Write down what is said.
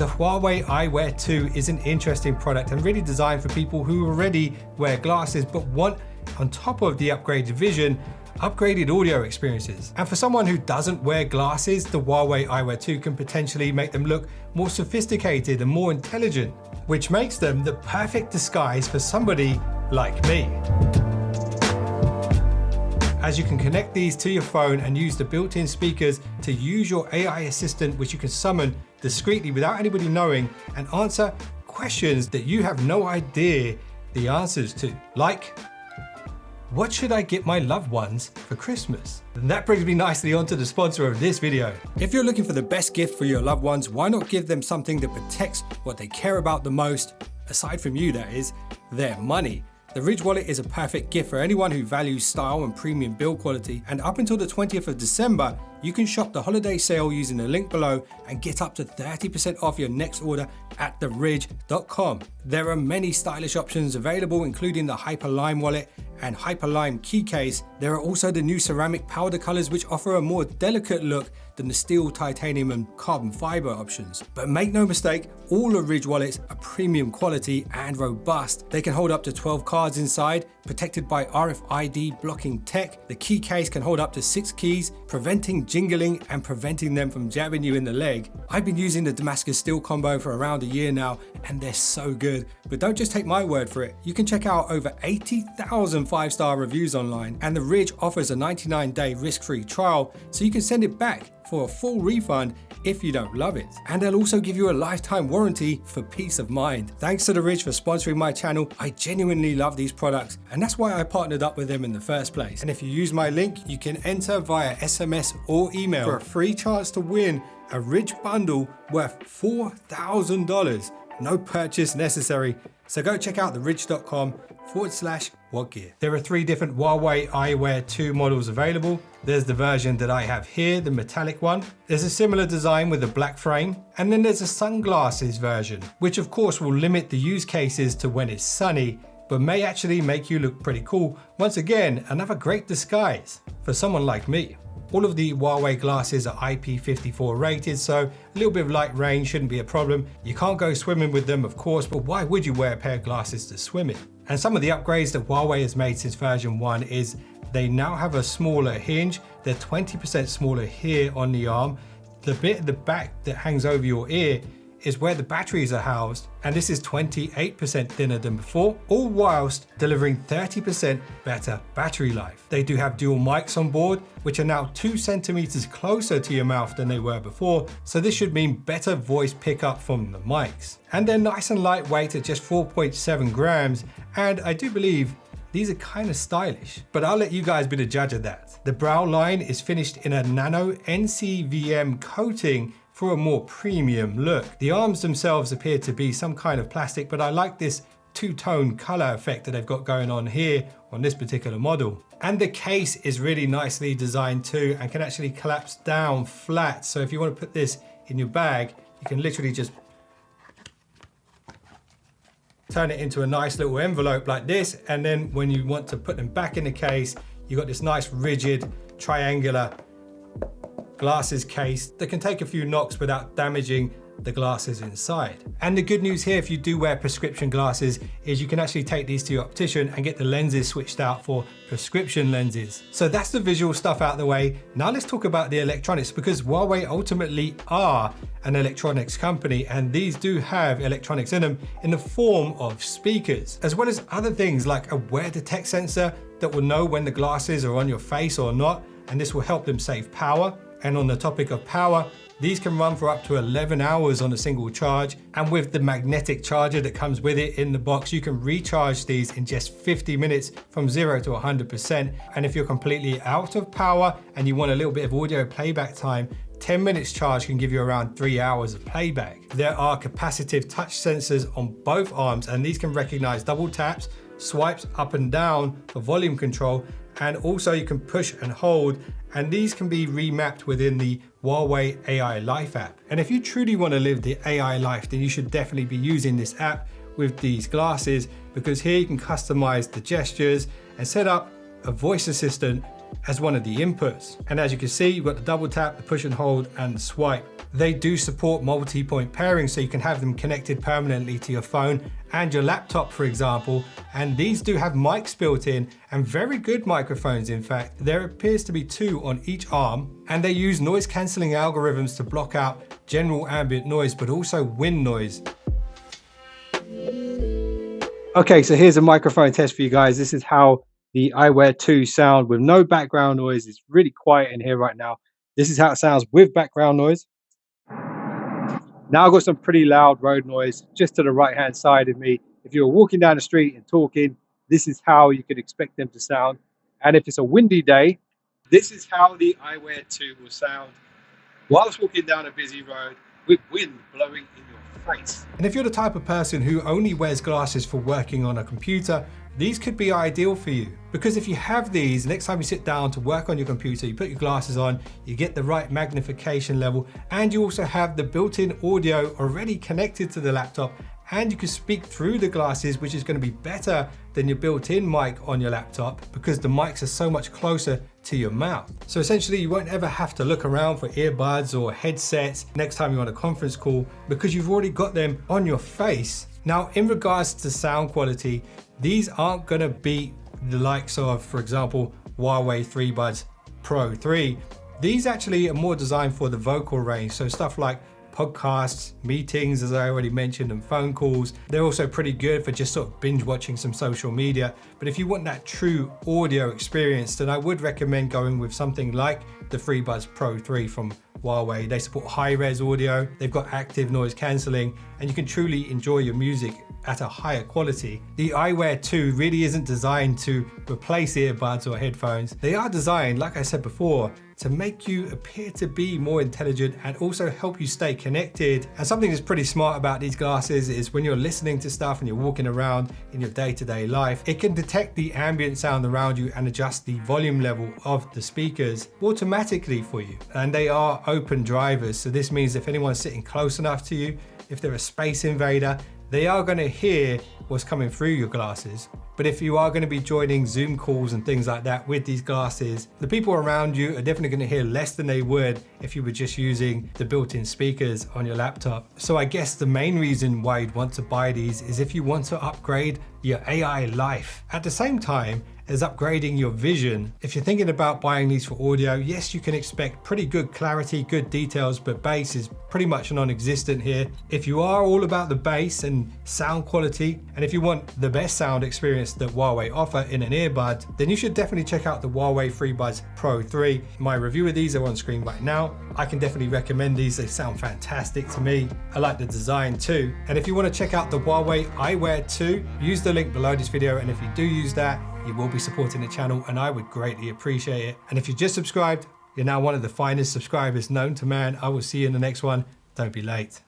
The Huawei Eyewear 2 is an interesting product and really designed for people who already wear glasses but want, on top of the upgraded vision, upgraded audio experiences. And for someone who doesn't wear glasses, the Huawei Eyewear 2 can potentially make them look more sophisticated and more intelligent, which makes them the perfect disguise for somebody like me. As you can connect these to your phone and use the built-in speakers to use your AI assistant, which you can summon discreetly without anybody knowing and answer questions that you have no idea the answers to. Like, what should I get my loved ones for Christmas? And that brings me nicely onto the sponsor of this video. If you're looking for the best gift for your loved ones, why not give them something that protects what they care about the most, aside from you that is, their money. The Ridge wallet is a perfect gift for anyone who values style and premium build quality, and up until the 20th of December, you can shop the holiday sale using the link below and get up to 30% off your next order at theridge.com. There are many stylish options available, including the Hyperlime wallet and Hyperlime key case. There are also the new ceramic powder colors, which offer a more delicate look than the steel, titanium and carbon fiber options. But make no mistake, all the Ridge wallets are premium quality and robust. They can hold up to 12 cards inside, protected by RFID blocking tech. The key case can hold up to 6 keys, preventing jingling and preventing them from jabbing you in the leg. I've been using the Damascus steel combo for around a year now, and they're so good. But don't just take my word for it. You can check out over 80,000 5-star reviews online, and the Ridge offers a 99-day risk-free trial, so you can send it back for a full refund if you don't love it. And they'll also give you a lifetime warranty for peace of mind. Thanks to the Ridge for sponsoring my channel. I genuinely love these products, and that's why I partnered up with them in the first place. And if you use my link, you can enter via SMS or email for a free chance to win a Ridge bundle worth $4,000. No purchase necessary. So go check out theridge.com/whatgear. There are 3 different Huawei Eyewear 2 models available. There's the version that I have here, the metallic one. There's a similar design with a black frame. And then there's a sunglasses version, which of course will limit the use cases to when it's sunny, but may actually make you look pretty cool. Once again, another great disguise for someone like me. All of the Huawei glasses are IP54 rated, so a little bit of light rain shouldn't be a problem. You can't go swimming with them, of course, but why would you wear a pair of glasses to swim in? And some of the upgrades that Huawei has made since version 1 is they now have a smaller hinge. They're 20% smaller here on the arm. The bit at the back that hangs over your ear is where the batteries are housed, and this is 28% thinner than before, all whilst delivering 30% better battery life. They do have dual mics on board, which are now 2 centimeters closer to your mouth than they were before, so this should mean better voice pickup from the mics. And they're nice and lightweight at just 4.7 grams, and I do believe these are kind of stylish, but I'll let you guys be the judge of that. The brow line is finished in a nano NCVM coating for a more premium look. The arms themselves appear to be some kind of plastic, but I like this two-tone color effect that they've got going on here on this particular model. And the case is really nicely designed too and can actually collapse down flat. So if you want to put this in your bag, you can literally just turn it into a nice little envelope like this. And then when you want to put them back in the case, you've got this nice rigid triangular glasses case that can take a few knocks without damaging the glasses inside. And the good news here, if you do wear prescription glasses, is you can actually take these to your optician and get the lenses switched out for prescription lenses. So that's the visual stuff out of the way. Now let's talk about the electronics, because Huawei ultimately are an electronics company, and these do have electronics in them in the form of speakers, as well as other things like a wear detect sensor that will know when the glasses are on your face or not, and this will help them save power. And on the topic of power, these can run for up to 11 hours on a single charge. And with the magnetic charger that comes with it in the box, you can recharge these in just 50 minutes from 0 to 100%. And if you're completely out of power and you want a little bit of audio playback time, 10 minutes charge can give you around 3 hours of playback. There are capacitive touch sensors on both arms, and these can recognize double taps, swipes up and down for volume control, and also you can push and hold, and these can be remapped within the Huawei AI Life app. And if you truly want to live the AI life, then you should definitely be using this app with these glasses, because here you can customize the gestures and set up a voice assistant as one of the inputs. And as you can see, you've got the double tap, the push and hold, and the swipe. They do support multi-point pairing, so you can have them connected permanently to your phone and your laptop, for example. And these do have mics built in, and very good microphones, in fact. There appears to be 2 on each arm, and they use noise cancelling algorithms to block out general ambient noise, but also wind noise. Okay, so here's a microphone test for you guys. This is how the Eyewear 2 sound with no background noise. It's really quiet in here right now. This is how it sounds with background noise. Now I've got some pretty loud road noise just to the right-hand side of me. If you're walking down the street and talking, this is how you could expect them to sound. And if it's a windy day, this is how the Eyewear 2 will sound whilst walking down a busy road with wind blowing in your face. And if you're the type of person who only wears glasses for working on a computer, these could be ideal for you. Because if you have these, next time you sit down to work on your computer, you put your glasses on, you get the right magnification level, and you also have the built-in audio already connected to the laptop, and you can speak through the glasses, which is going to be better than your built-in mic on your laptop because the mics are so much closer to your mouth. So essentially you won't ever have to look around for earbuds or headsets next time you're on a conference call because you've already got them on your face. Now, in regards to sound quality, these aren't going to beat the likes of, for example, Huawei FreeBuds Pro 3. These actually are more designed for the vocal range, so stuff like podcasts, meetings, as I already mentioned, and phone calls. They're also pretty good for just sort of binge watching some social media. But if you want that true audio experience, then I would recommend going with something like the FreeBuds Pro 3 from Huawei. They support high-res audio, they've got active noise cancelling, and you can truly enjoy your music at a higher quality. The Eyewear 2 really isn't designed to replace earbuds or headphones. They are designed, like I said before, to make you appear to be more intelligent and also help you stay connected. And something that's pretty smart about these glasses is when you're listening to stuff and you're walking around in your day-to-day life, it can detect the ambient sound around you and adjust the volume level of the speakers automatically for you. And they are open drivers, so this means if anyone's sitting close enough to you, if they're a space invader, they are going to hear what's coming through your glasses. But if you are going to be joining Zoom calls and things like that with these glasses, the people around you are definitely going to hear less than they would if you were just using the built-in speakers on your laptop. So I guess the main reason why you'd want to buy these is if you want to upgrade your AI life. At the same time as upgrading your vision, if you're thinking about buying these for audio, yes, you can expect pretty good clarity, good details, but bass is pretty much non-existent here. If you are all about the bass and sound quality, and if you want the best sound experience that Huawei offer in an earbud, then you should definitely check out the Huawei FreeBuds Pro 3. My review of these are on screen right now. I can definitely recommend these. They sound fantastic to me. I like the design too. And if you want to check out the Huawei Eyewear 2, use the link below this video, and if you do use that, you will be supporting the channel and I would greatly appreciate it. And if you just subscribed, you're now one of the finest subscribers known to man. I will see you in the next one. Don't be late.